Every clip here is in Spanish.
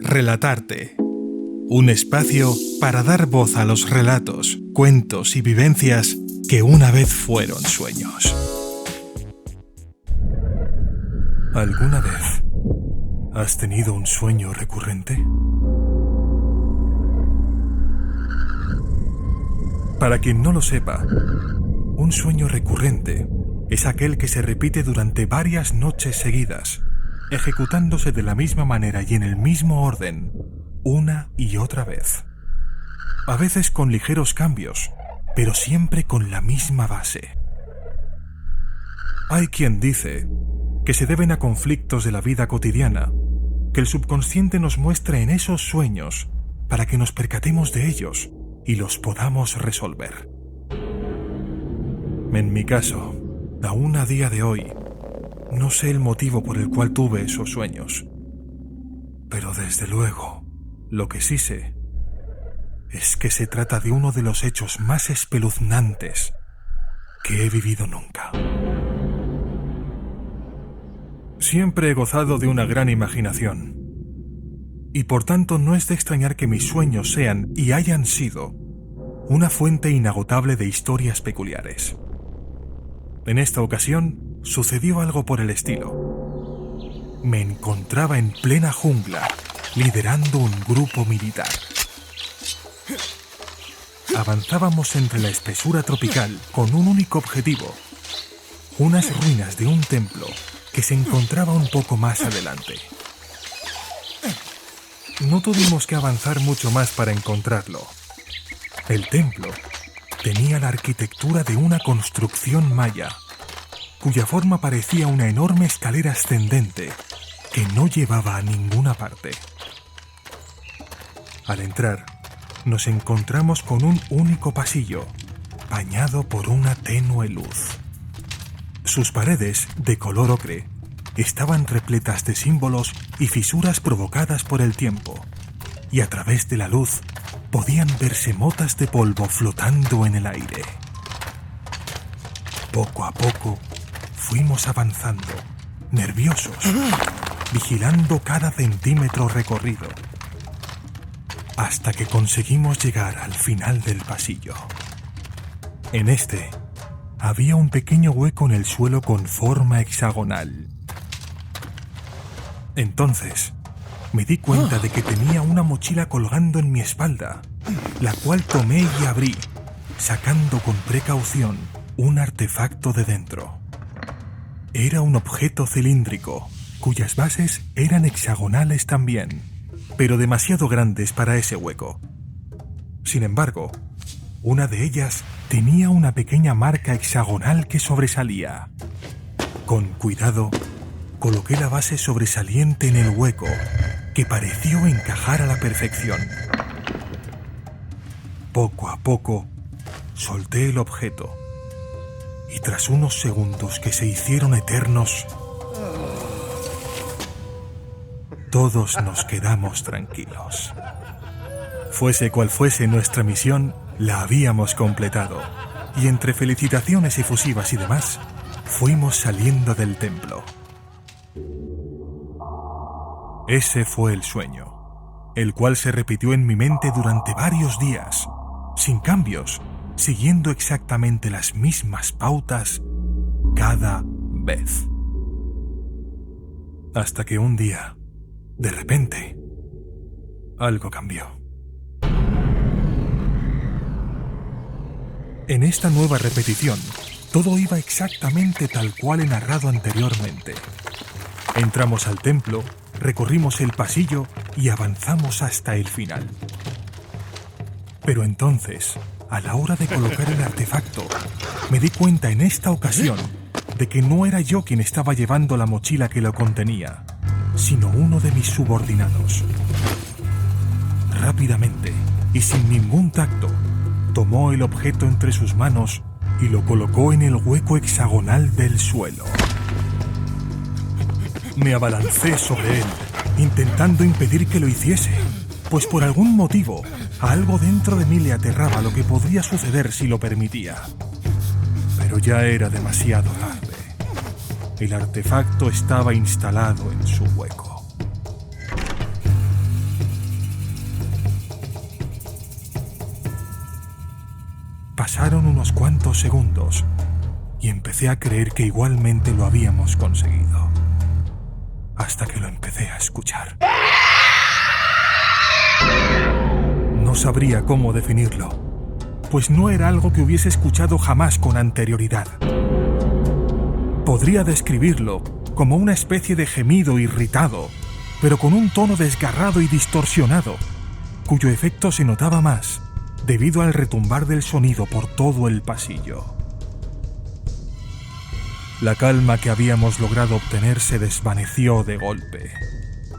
Relatarte. Un espacio para dar voz a los relatos, cuentos y vivencias que una vez fueron sueños. ¿Alguna vez has tenido un sueño recurrente? Para quien no lo sepa, un sueño recurrente es aquel que se repite durante varias noches seguidas, ejecutándose de la misma manera y en el mismo orden, una y otra vez. A veces con ligeros cambios, pero siempre con la misma base. Hay quien dice que se deben a conflictos de la vida cotidiana, que el subconsciente nos muestra en esos sueños para que nos percatemos de ellos y los podamos resolver. En mi caso, aún a día de hoy, no sé el motivo por el cual tuve esos sueños. Pero desde luego, lo que sí sé es que se trata de uno de los hechos más espeluznantes que he vivido nunca. Siempre he gozado de una gran imaginación, y por tanto no es de extrañar que mis sueños sean y hayan sido una fuente inagotable de historias peculiares. En esta ocasión sucedió algo por el estilo. Me encontraba en plena jungla, liderando un grupo militar. Avanzábamos entre la espesura tropical con un único objetivo: unas ruinas de un templo que se encontraba un poco más adelante. No tuvimos que avanzar mucho más para encontrarlo. El templo tenía la arquitectura de una construcción maya, cuya forma parecía una enorme escalera ascendente que no llevaba a ninguna parte. Al entrar, nos encontramos con un único pasillo, bañado por una tenue luz. Sus paredes, de color ocre, estaban repletas de símbolos y fisuras provocadas por el tiempo, y a través de la luz podían verse motas de polvo flotando en el aire. Poco a poco fuimos avanzando, nerviosos, vigilando cada centímetro recorrido, hasta que conseguimos llegar al final del pasillo. En este había un pequeño hueco en el suelo con forma hexagonal. Entonces me di cuenta de que tenía una mochila colgando en mi espalda, la cual tomé y abrí, sacando con precaución un artefacto de dentro. Era un objeto cilíndrico, cuyas bases eran hexagonales también, pero demasiado grandes para ese hueco. Sin embargo, una de ellas tenía una pequeña marca hexagonal que sobresalía. Con cuidado, coloqué la base sobresaliente en el hueco, que pareció encajar a la perfección. Poco a poco, solté el objeto, y tras unos segundos que se hicieron eternos, todos nos quedamos tranquilos. Fuese cual fuese nuestra misión, la habíamos completado, y entre felicitaciones efusivas y demás, fuimos saliendo del templo. Ese fue el sueño, el cual se repitió en mi mente durante varios días, sin cambios, siguiendo exactamente las mismas pautas cada vez. Hasta que un día, de repente, algo cambió. En esta nueva repetición, todo iba exactamente tal cual he narrado anteriormente. Entramos al templo, recorrimos el pasillo y avanzamos hasta el final. Pero entonces, a la hora de colocar el artefacto, me di cuenta en esta ocasión de que no era yo quien estaba llevando la mochila que lo contenía, sino uno de mis subordinados. Rápidamente, y sin ningún tacto, tomó el objeto entre sus manos y lo colocó en el hueco hexagonal del suelo. Me abalancé sobre él, intentando impedir que lo hiciese, pues por algún motivo, a algo dentro de mí le aterraba lo que podría suceder si lo permitía. Pero ya era demasiado tarde. El artefacto estaba instalado en su hueco. pasaron unos cuantos segundos y empecé a creer que igualmente lo habíamos conseguido, hasta que lo empecé a escuchar. No sabría cómo definirlo, pues no era algo que hubiese escuchado jamás con anterioridad. Podría describirlo como una especie de gemido irritado, pero con un tono desgarrado y distorsionado, cuyo efecto se notaba más debido al retumbar del sonido por todo el pasillo. La calma que habíamos logrado obtener se desvaneció de golpe,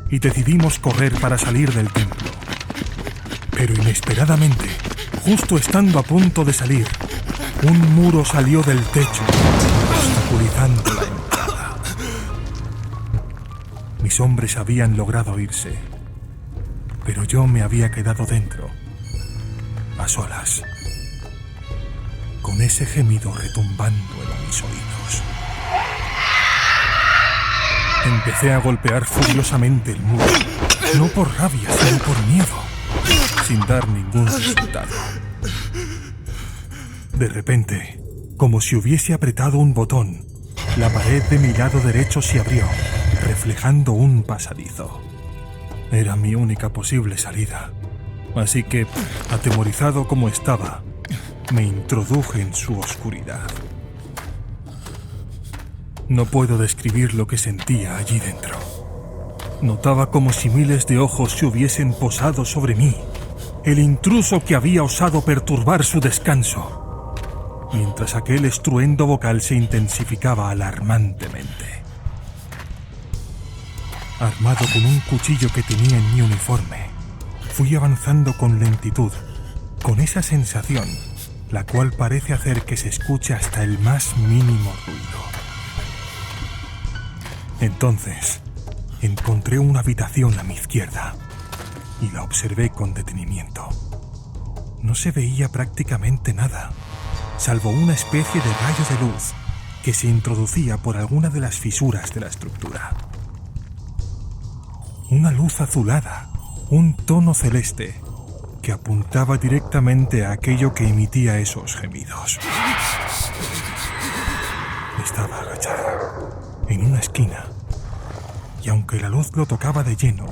y decidimos correr para salir del templo. Pero inesperadamente, justo estando a punto de salir, un muro salió del techo, obstaculizando la entrada. Mis hombres habían logrado irse, pero yo me había quedado dentro, a solas, con ese gemido retumbando en mis oídos. Empecé a golpear furiosamente el muro, no por rabia, sino por miedo, sin dar ningún resultado. De repente, como si hubiese apretado un botón, la pared de mi lado derecho se abrió, reflejando un pasadizo. Era mi única posible salida, así que, atemorizado como estaba, me introduje en su oscuridad. No puedo describir lo que sentía allí dentro. Notaba como si miles de ojos se hubiesen posado sobre mí, el intruso que había osado perturbar su descanso, mientras aquel estruendo vocal se intensificaba alarmantemente. Armado con un cuchillo que tenía en mi uniforme, fui avanzando con lentitud, con esa sensación, la cual parece hacer que se escuche hasta el más mínimo ruido. Entonces, encontré una habitación a mi izquierda y la observé con detenimiento. No se veía prácticamente nada, salvo una especie de rayo de luz que se introducía por alguna de las fisuras de la estructura. Una luz azulada, un tono celeste, que apuntaba directamente a aquello que emitía esos gemidos. Estaba agachada en una esquina, y aunque la luz lo tocaba de lleno,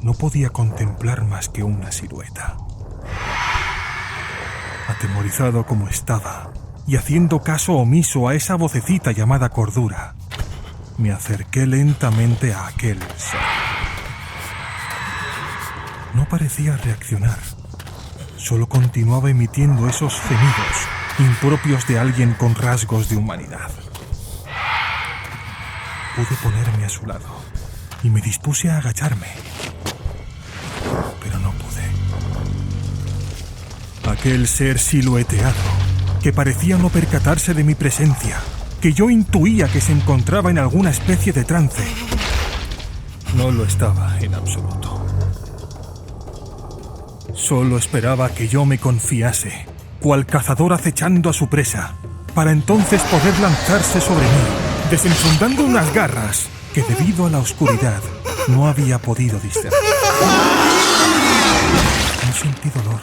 no podía contemplar más que una silueta. Atemorizado como estaba, y haciendo caso omiso a esa vocecita llamada cordura, me acerqué lentamente a aquel ser. No parecía reaccionar, solo continuaba emitiendo esos gemidos impropios de alguien con rasgos de humanidad. Pude ponerme a su lado y me dispuse a agacharme, pero no pude. Aquel ser silueteado, que parecía no percatarse de mi presencia, que yo intuía que se encontraba en alguna especie de trance, no lo estaba en absoluto. Solo esperaba que yo me confiase, cual cazador acechando a su presa, para entonces poder lanzarse sobre mí, desenfundando unas garras que debido a la oscuridad no había podido discernir. No sentí dolor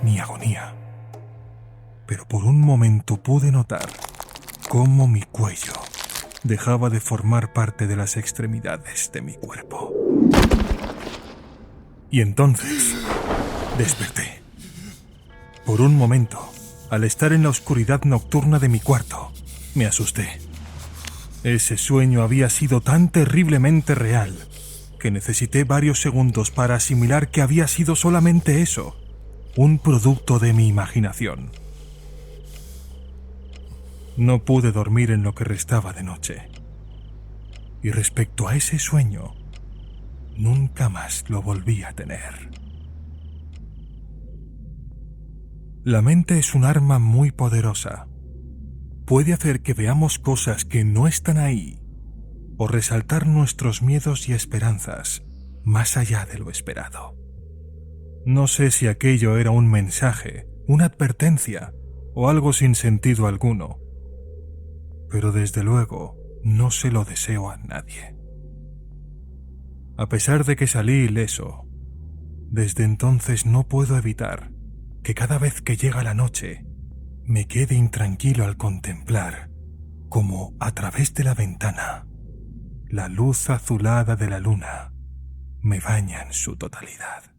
ni agonía, pero por un momento pude notar cómo mi cuello dejaba de formar parte de las extremidades de mi cuerpo. Y entonces desperté. Por un momento, al estar en la oscuridad nocturna de mi cuarto, me asusté. Ese sueño había sido tan terriblemente real que necesité varios segundos para asimilar que había sido solamente eso, un producto de mi imaginación. No pude dormir en lo que restaba de noche. Y respecto a ese sueño, nunca más lo volví a tener. La mente es un arma muy poderosa. Puede hacer que veamos cosas que no están ahí, o resaltar nuestros miedos y esperanzas más allá de lo esperado. No sé si aquello era un mensaje, una advertencia o algo sin sentido alguno, pero desde luego no se lo deseo a nadie. A pesar de que salí ileso, desde entonces no puedo evitar que cada vez que llega la noche me quede intranquilo al contemplar como a través de la ventana la luz azulada de la luna me baña en su totalidad.